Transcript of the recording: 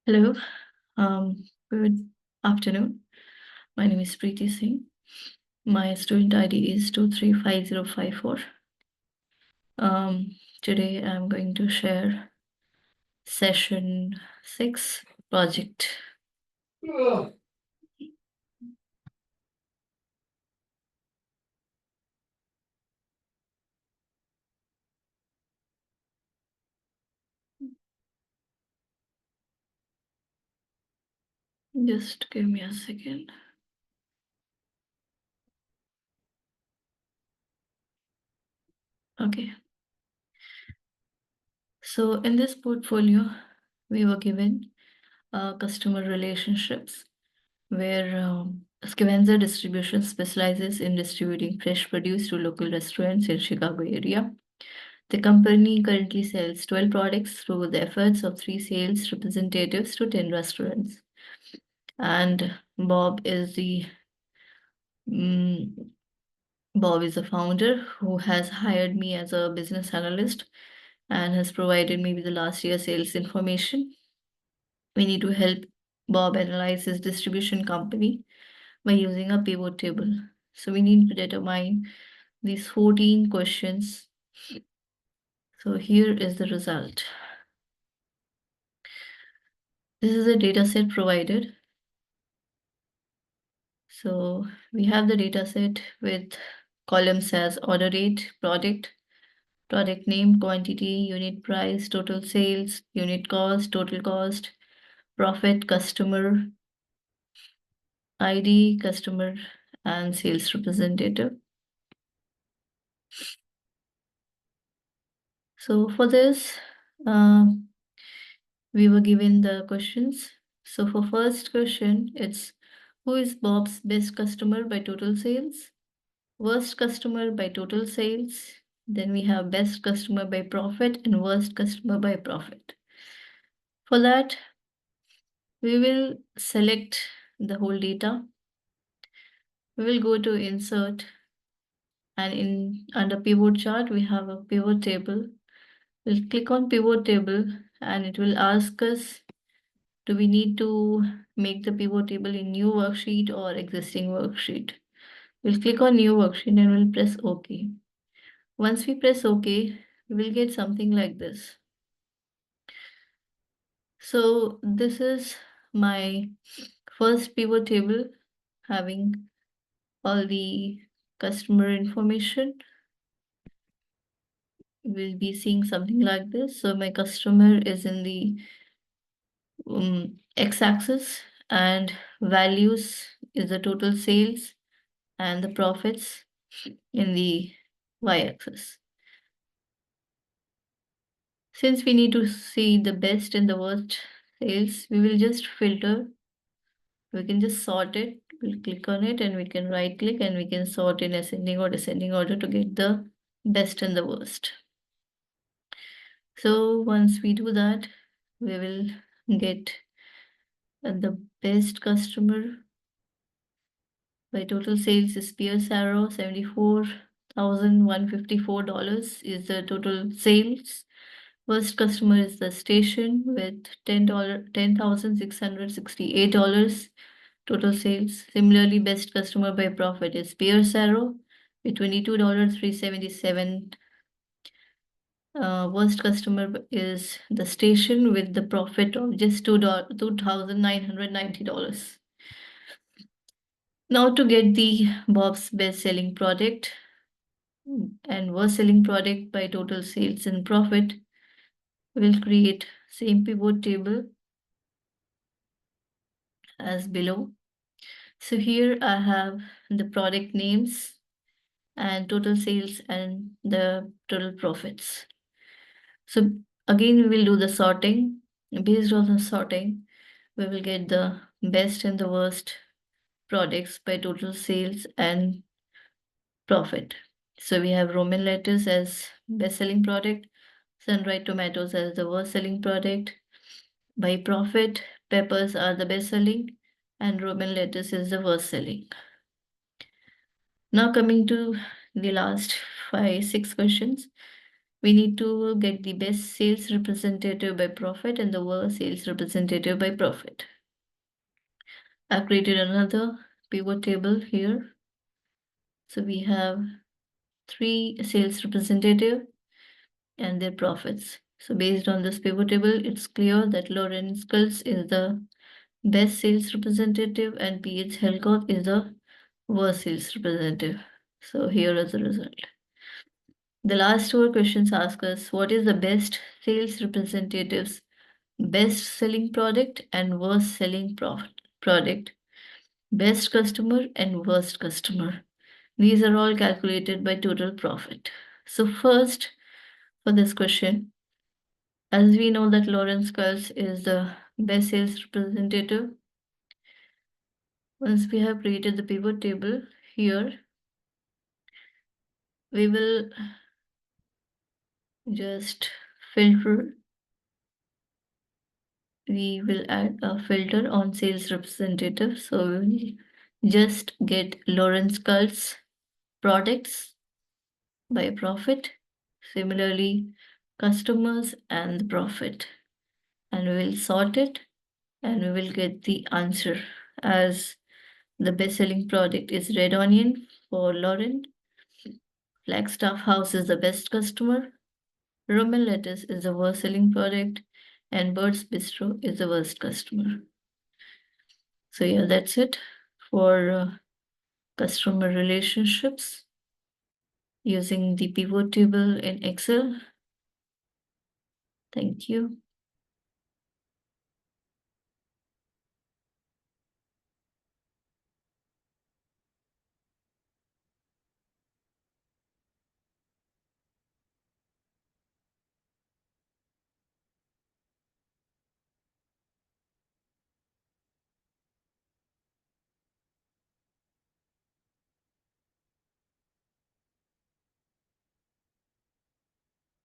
Hello, good afternoon. My name is Preeti Singh. My student ID is 235054. Today I'm going to share session 6 project. Just give me a second. Okay. So in this portfolio, we were given customer relationships where Scavenza Distribution specializes in distributing fresh produce to local restaurants in Chicago area. The company currently sells 12 products through the efforts of 3 sales representatives to 10 restaurants. And mm, Bob is the founder who has hired me as a business analyst and has provided me with the last year sales information. We need to help Bob analyze his distribution company by using a pivot table. So we need to determine these 14 questions. So here is the result. This is a data set provided. So we have the data set with columns as order rate, product name, quantity, unit price, total sales, unit cost, total cost, profit, customer ID, customer and sales representative. So for this, we were given the questions. So for first question, it's who is Bob's best customer by total sales? Worst customer by total sales. Then we have best customer by profit and worst customer by profit. For that, we will select the whole data. We will go to insert, and in under pivot chart, we have a pivot table. We'll click on pivot table and it will ask us, do we need to make the pivot table in new worksheet or existing worksheet? We'll click on new worksheet and we'll press OK. Once we press OK, we will get something like this. So this is my first pivot table having all the customer information. We'll be seeing something like this. So my customer is in the x-axis and values is the total sales and the profits in the y-axis. Since we need to see the best and the worst sales, we will just filter. We can just sort it. We'll click on it and we can right click and we can sort in ascending or descending order to get the best and the worst. So once we do that, we will get the best customer by total sales is Pierce Arrow, $74,154 is the total sales. Worst customer is the station with $10,668 total sales. Similarly, best customer by profit is Pierce Arrow with $22,377. Worst customer is the station with the profit of just $2,990. Now to get the Bob's best-selling product and worst selling product by total sales and profit, we'll create same pivot table as below. So here I have the product names and total sales and the total profits. So again, we will do the sorting. Based on the sorting, we will get the best and the worst products by total sales and profit. So we have Roman lettuce as best-selling product, sun-dried tomatoes as the worst-selling product. By profit, peppers are the best-selling and Roman lettuce is the worst-selling. Now coming to the last 5, 6 questions. We need to get the best sales representative by profit and the worst sales representative by profit. I've created another pivot table here. So we have 3 sales representative and their profits. So based on this pivot table, it's clear that Lauren Skulls is the best sales representative and PH Helgoth is the worst sales representative. So here is the result. The last 4 questions ask us what is the best sales representative's best selling product and worst selling product, best customer and worst customer. These are all calculated by total profit. So first, for this question, as we know that Lauren Skulls is the best sales representative, once we have created the pivot table here, we will just filter. We will add a filter on sales representative. So we just get Lauren Skulls products by profit. Similarly, customers and the profit. And we will sort it and we will get the answer as the best-selling product is Red Onion for Lauren. Flagstaff House is the best customer. Roman lettuce is the worst-selling product. And Bird's Bistro is the worst customer. So yeah, that's it for customer relationships using the pivot table in Excel. Thank you.